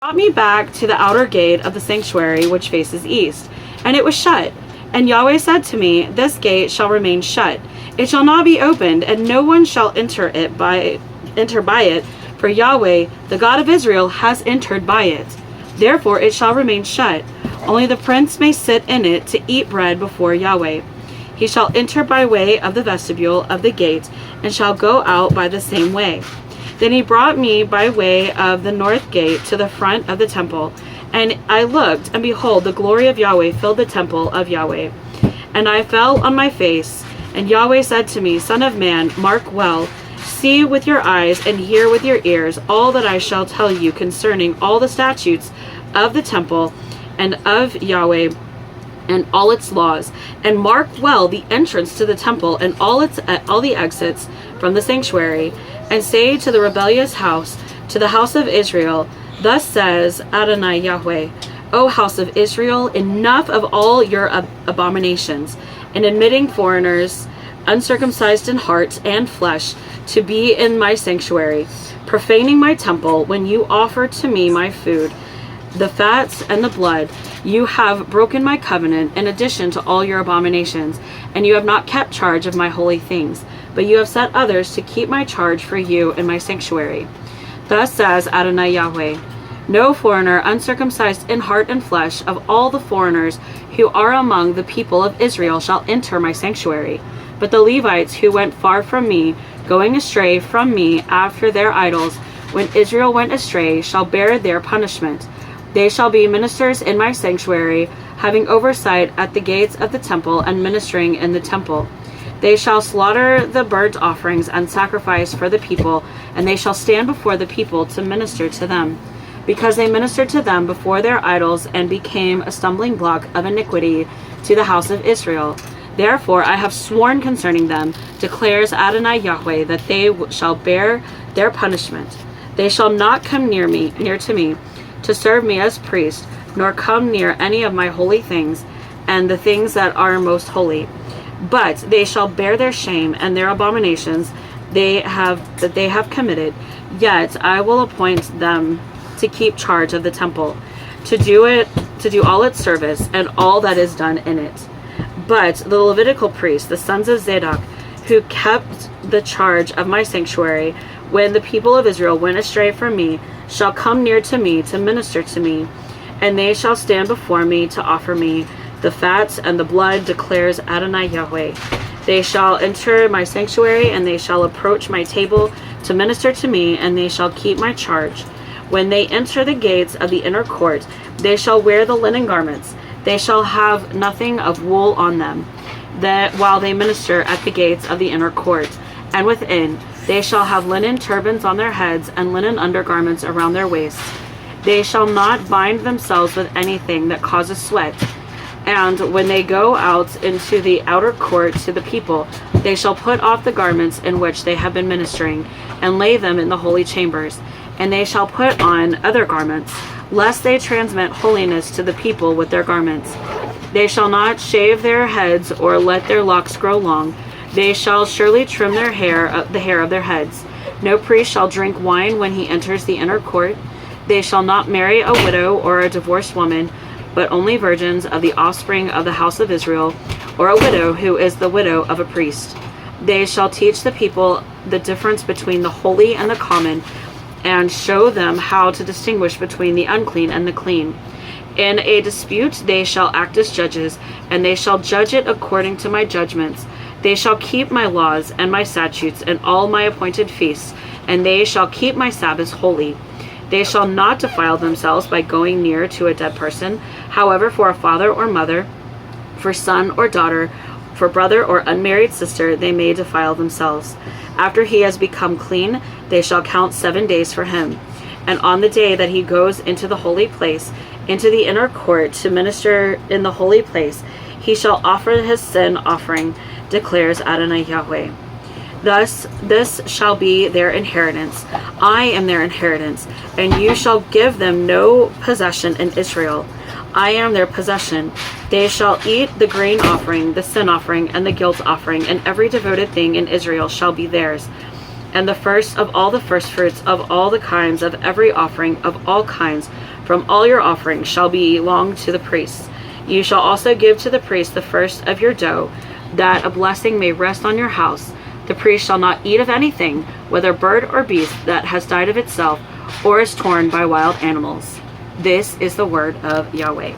brought me back to the outer gate of the sanctuary which faces east, and it was shut. And Yahweh said to me, This gate shall remain shut. It shall not be opened, and no one shall enter by it, for Yahweh, the God of Israel, has entered by it. Therefore it shall remain shut. Only the prince may sit in it to eat bread before Yahweh. He shall enter by way of the vestibule of the gate, and shall go out by the same way. Then he brought me by way of the north gate to the front of the temple. And I looked, and behold, the glory of Yahweh filled the temple of Yahweh. And I fell on my face. And Yahweh said to me, Son of man, mark well, see with your eyes, and hear with your ears all that I shall tell you concerning all the statutes of the temple and of Yahweh, and all its laws. And mark well the entrance to the temple and all the exits from the sanctuary. And say to the rebellious house, to the house of Israel, Thus says Adonai Yahweh, O house of Israel, enough of all your abominations, in admitting foreigners, uncircumcised in heart and flesh, to be in my sanctuary, profaning my temple when you offer to me my food, the fats and the blood. You have broken my covenant in addition to all your abominations, and you have not kept charge of my holy things, but you have set others to keep my charge for you in my sanctuary. Thus says Adonai Yahweh, No foreigner uncircumcised in heart and flesh of all the foreigners who are among the people of Israel shall enter my sanctuary. But the Levites who went far from me, going astray from me after their idols, when Israel went astray, shall bear their punishment. They shall be ministers in my sanctuary, having oversight at the gates of the temple and ministering in the temple. They shall slaughter the burnt offerings and sacrifice for the people, and they shall stand before the people to minister to them, because they ministered to them before their idols and became a stumbling block of iniquity to the house of Israel. Therefore I have sworn concerning them, declares Adonai Yahweh, that they shall bear their punishment. They shall not come near to me, to serve me as priest, nor come near any of my holy things and the things that are most holy. But they shall bear their shame and their abominations they have committed. Yet I will appoint them to keep charge of the temple, to do all its service and all that is done in it. But the Levitical priests, the sons of Zadok, who kept the charge of my sanctuary, when the people of Israel went astray from me, shall come near to me to minister to me, and they shall stand before me to offer me the fats and the blood, declares Adonai Yahweh. They shall enter my sanctuary, and they shall approach my table to minister to me, and they shall keep my charge. When they enter the gates of the inner court, they shall wear the linen garments. They shall have nothing of wool on them, that while they minister at the gates of the inner court. And within, they shall have linen turbans on their heads and linen undergarments around their waists. They shall not bind themselves with anything that causes sweat. And when they go out into the outer court to the people, they shall put off the garments in which they have been ministering, and lay them in the holy chambers. And they shall put on other garments, lest they transmit holiness to the people with their garments. They shall not shave their heads or let their locks grow long. They shall surely trim their hair, the hair of their heads. No priest shall drink wine when he enters the inner court. They shall not marry a widow or a divorced woman, but only virgins of the offspring of the house of Israel, or a widow who is the widow of a priest. They shall teach the people the difference between the holy and the common, and show them how to distinguish between the unclean and the clean. In a dispute they shall act as judges, and they shall judge it according to my judgments. They shall keep my laws and my statutes and all my appointed feasts, and they shall keep my Sabbaths holy. They shall not defile themselves by going near to a dead person. However, for a father or mother, for son or daughter, for brother or unmarried sister, they may defile themselves. After he has become clean, they shall count 7 days for him. And on the day that he goes into the holy place, into the inner court to minister in the holy place, he shall offer his sin offering, declares Adonai Yahweh. Thus this shall be their inheritance. I am their inheritance, and you shall give them no possession in Israel. I am their possession. They shall eat the grain offering, the sin offering, and the guilt offering, and every devoted thing in Israel shall be theirs. And the first of all the firstfruits of all the kinds of every offering of all kinds from all your offerings shall belong to the priests. You shall also give to the priest the first of your dough, that a blessing may rest on your house. The priest shall not eat of anything, whether bird or beast, that has died of itself, or is torn by wild animals. This is the word of Yahweh.